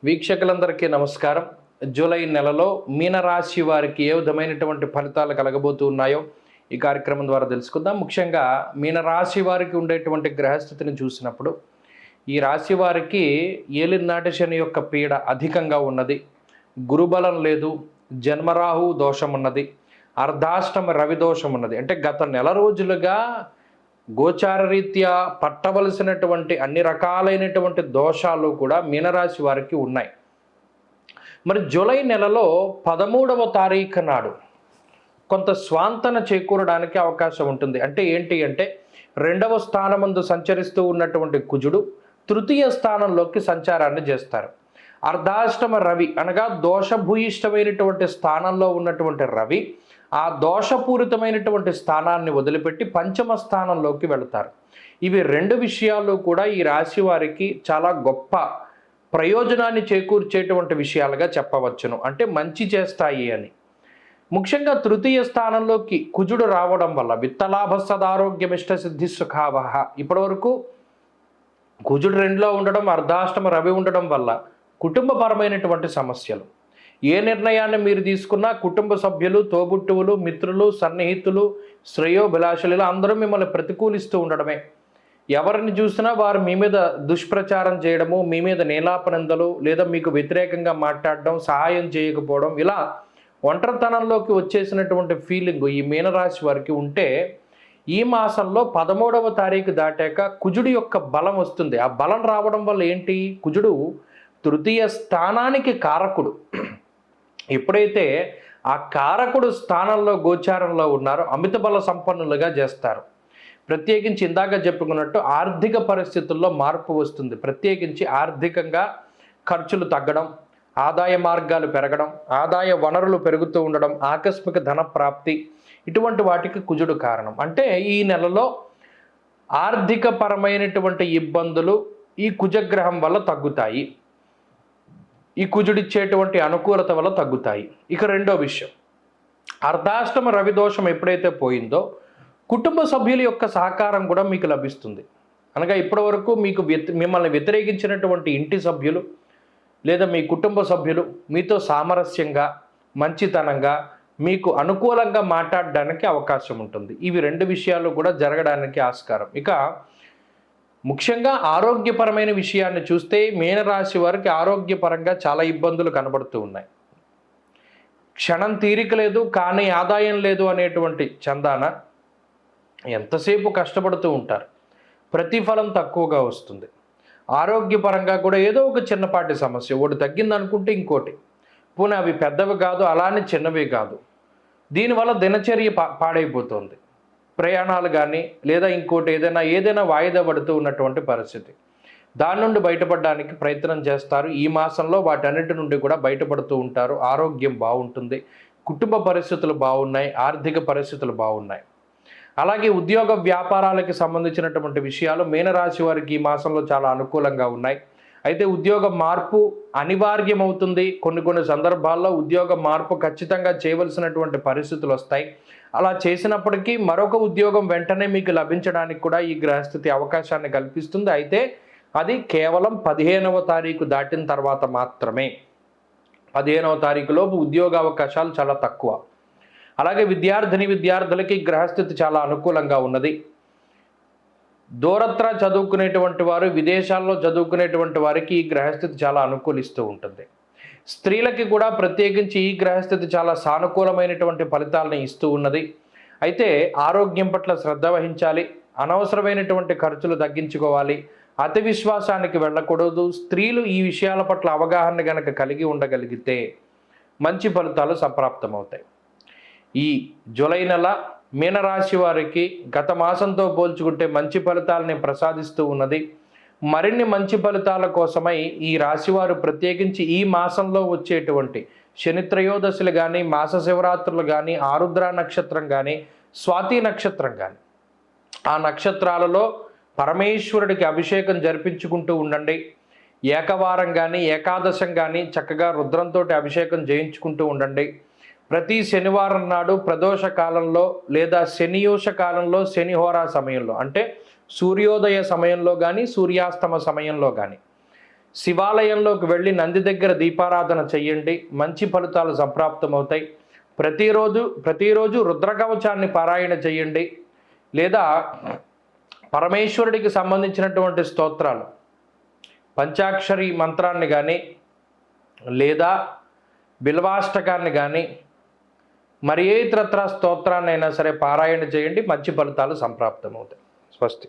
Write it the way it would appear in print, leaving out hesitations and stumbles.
వీక్షకులందరికీ నమస్కారం. జూలై నెలలో మీనరాశి వారికి ఏ విధమైనటువంటి ఫలితాలు కలగబోతూ ఉన్నాయో ఈ కార్యక్రమం ద్వారా తెలుసుకుందాం. ముఖ్యంగా మీనరాశి వారికి ఉండేటువంటి గ్రహస్థితిని చూసినప్పుడు ఈ రాశి వారికి ఏలినాటి శని యొక్క పీడ అధికంగా ఉన్నది, గురుబలం లేదు, జన్మరాహు దోషం ఉన్నది, అర్ధాష్టమ రవి దోషం ఉన్నది. అంటే గత నెల రోజులుగా గోచార రీత్యా పట్టవలసినటువంటి అన్ని రకాలైనటువంటి దోషాలు కూడా మీనరాశి వారికి ఉన్నాయి. మరి జూలై నెలలో 13వ తారీఖు నాడు కొంత స్వాంతన చేకూరడానికి అవకాశం ఉంటుంది. అంటే ఏంటి అంటే 2వ స్థానమందు సంచరిస్తూ ఉన్నటువంటి కుజుడు తృతీయ స్థానంలోకి సంచారాన్ని చేస్తారు. అర్ధాష్టమ రవి అనగా దోషభూయిష్టమైనటువంటి స్థానంలో ఉన్నటువంటి రవి ఆ దోషపూరితమైనటువంటి స్థానాన్ని వదిలిపెట్టి పంచమ స్థానంలోకి వెళతారు. ఇవి రెండు విషయాలు కూడా ఈ రాశి వారికి చాలా గొప్ప ప్రయోజనాన్ని చేకూర్చేటువంటి విషయాలుగా చెప్పవచ్చును. అంటే మంచి చేస్తాయి అని. ముఖ్యంగా తృతీయ స్థానంలోకి కుజుడు రావడం వల్ల విత్తలాభ సదారోగ్యమిష్ట సిద్ధి సుఖావహ. ఇప్పటివరకు కుజుడు 2లో ఉండడం, అర్ధాష్టమ రవి ఉండడం వల్ల కుటుంబపరమైనటువంటి సమస్యలు, ఏ నిర్ణయాన్ని మీరు తీసుకున్నా కుటుంబ సభ్యులు, తోబుట్టువులు, మిత్రులు, సన్నిహితులు, శ్రేయోభిలాషులు అందరూ మిమ్మల్ని ప్రతికూలిస్తూ ఉండడమే. ఎవరిని చూసినా వారు మీ మీద దుష్ప్రచారం చేయడము, మీ మీద నీలాపనిందలు, లేదా మీకు వ్యతిరేకంగా మాట్లాడడం, సహాయం చేయకపోవడం, ఇలా ఒంటరితనంలోకి వచ్చేసినటువంటి ఫీలింగ్ ఈ మీనరాశి వారికి ఉంటే ఈ మాసంలో 13వ తారీఖు దాటాక కుజుడి యొక్క బలం వస్తుంది. ఆ బలం రావడం వల్ల ఏంటి, కుజుడు తృతీయ స్థానానికి కారకుడు. ఎప్పుడైతే ఆ కారకుడు స్థానంలో గోచారంలో ఉన్నారో అమిత బల సంపన్నులుగా చేస్తారు. ప్రత్యేకించి ఇందాక చెప్పుకున్నట్టు ఆర్థిక పరిస్థితుల్లో మార్పు వస్తుంది. ప్రత్యేకించి ఆర్థికంగా ఖర్చులు తగ్గడం, ఆదాయ మార్గాలు పెరగడం, ఆదాయ వనరులు పెరుగుతూ ఉండడం, ఆకస్మిక ధన ప్రాప్తి, ఇటువంటి వాటికి కుజుడు కారణం. అంటే ఈ నెలలో ఆర్థిక పరమైనటువంటి ఇబ్బందులు ఈ కుజగ్రహం వల్ల తగ్గుతాయి. ఈ కుజుడిచ్చేటువంటి అనుకూలత వల్ల తగ్గుతాయి. ఇక రెండో విషయం, అర్ధాష్టమ రవి దోషం ఎప్పుడైతే పోయిందో కుటుంబ సభ్యుల యొక్క సహకారం కూడా మీకు లభిస్తుంది. అనగా ఇప్పటివరకు మీకు మిమ్మల్ని వ్యతిరేకించినటువంటి ఇంటి సభ్యులు లేదా మీ కుటుంబ సభ్యులు మీతో సామరస్యంగా, మంచితనంగా, మీకు అనుకూలంగా మాట్లాడడానికి అవకాశం ఉంటుంది. ఇవి రెండు విషయాలు కూడా జరగడానికి ఆస్కారం. ఇక ముఖ్యంగా ఆరోగ్యపరమైన విషయాన్ని చూస్తే మీనరాశి వారికి ఆరోగ్యపరంగా చాలా ఇబ్బందులు కనబడుతూ ఉన్నాయి. క్షణం తీరిక లేదు, కానీ ఆదాయం లేదు అనేటువంటి చందాన ఎంతసేపు కష్టపడుతూ ఉంటారు, ప్రతిఫలం తక్కువగా వస్తుంది. ఆరోగ్యపరంగా కూడా ఏదో ఒక చిన్నపాటి సమస్య, ఒకటి తగ్గిందనుకుంటే ఇంకోటి, పోనీ అవి పెద్దవి కాదు, అలానే చిన్నవి కాదు. దీనివల్ల దినచర్య పాడైపోతుంది. ప్రయాణాలు కానీ లేదా ఇంకోటి ఏదైనా వాయిదా పడుతూ ఉన్నటువంటి పరిస్థితి, దాని నుండి బయటపడడానికి ప్రయత్నం చేస్తారు. ఈ మాసంలో వాటన్నిటి నుండి కూడా బయటపడుతూ ఉంటారు. ఆరోగ్యం బాగుంటుంది, కుటుంబ పరిస్థితులు బాగున్నాయి, ఆర్థిక పరిస్థితులు బాగున్నాయి. అలాగే ఉద్యోగ వ్యాపారాలకి సంబంధించినటువంటి విషయాలు మీనరాశి వారికి ఈ మాసంలో చాలా అనుకూలంగా ఉన్నాయి. అయితే ఉద్యోగ మార్పు అనివార్యమవుతుంది. కొన్ని సందర్భాల్లో ఉద్యోగ మార్పు ఖచ్చితంగా చేయవలసినటువంటి పరిస్థితులు వస్తాయి. అలా చేసినప్పటికీ మరొక ఉద్యోగం వెంటనే మీకు లభించడానికి కూడా ఈ గ్రహస్థితి అవకాశాన్ని కల్పిస్తుంది. అయితే అది కేవలం 15వ తారీఖు దాటిన తర్వాత మాత్రమే. 15వ తారీఖు లోపు ఉద్యోగ అవకాశాలు చాలా తక్కువ. అలాగే విద్యార్థులకి గ్రహస్థితి చాలా అనుకూలంగా ఉన్నది. దూరత్ర చదువుకునేటువంటి వారు, విదేశాల్లో చదువుకునేటువంటి వారికి ఈ గ్రహస్థితి చాలా అనుకూలిస్తూ ఉంటుంది. స్త్రీలకి కూడా ప్రత్యేకించి ఈ గ్రహస్థితి చాలా సానుకూలమైనటువంటి ఫలితాలను ఇస్తూ ఉన్నది. అయితే ఆరోగ్యం పట్ల శ్రద్ధ వహించాలి, అనవసరమైనటువంటి ఖర్చులు తగ్గించుకోవాలి, అతి విశ్వాసానికి వెళ్ళకూడదు. స్త్రీలు ఈ విషయాల పట్ల అవగాహన గనక కలిగి ఉండగలిగితే మంచి ఫలితాలు సంప్రాప్తమవుతాయి. ఈ జూలై నెల మీనరాశి వారికి గత మాసంతో పోల్చుకుంటే మంచి ఫలితాలని ప్రసాదిస్తూ ఉన్నది. మరిన్ని మంచి ఫలితాల కోసమై ఈ రాశివారు ప్రత్యేకించి ఈ మాసంలో వచ్చేటువంటి శనిత్రయోదశులు కానీ, మాస శివరాత్రులు కానీ, ఆరుద్ర నక్షత్రం కానీ, స్వాతి నక్షత్రం కానీ, ఆ నక్షత్రాలలో పరమేశ్వరుడికి అభిషేకం జరిపించుకుంటూ ఉండండి. ఏకవారం కానీ, ఏకాదశం కానీ చక్కగా రుద్రంతో అభిషేకం చేయించుకుంటూ ఉండండి. ప్రతి శనివారం నాడు ప్రదోష కాలంలో లేదా శనియోష కాలంలో, శనిహోరా సమయంలో, అంటే సూర్యోదయ సమయంలో కానీ, సూర్యాస్తమ సమయంలో కానీ శివాలయంలోకి వెళ్ళి నంది దగ్గర దీపారాధన చెయ్యండి, మంచి ఫలితాలు సంప్రాప్తమవుతాయి. ప్రతిరోజు రుద్రకవచాన్ని పారాయణ చేయండి, లేదా పరమేశ్వరుడికి సంబంధించినటువంటి స్తోత్రాలు పంచాక్షరి మంత్రాన్ని కానీ లేదా బిల్వాష్టకాన్ని కానీ మరి ఏ ఇతరత్ర స్తోత్రాన్ని అయినా సరే పారాయణ చేయండి, మంచి ఫలితాలు సంప్రాప్తమవుతాయి. స్వస్తి.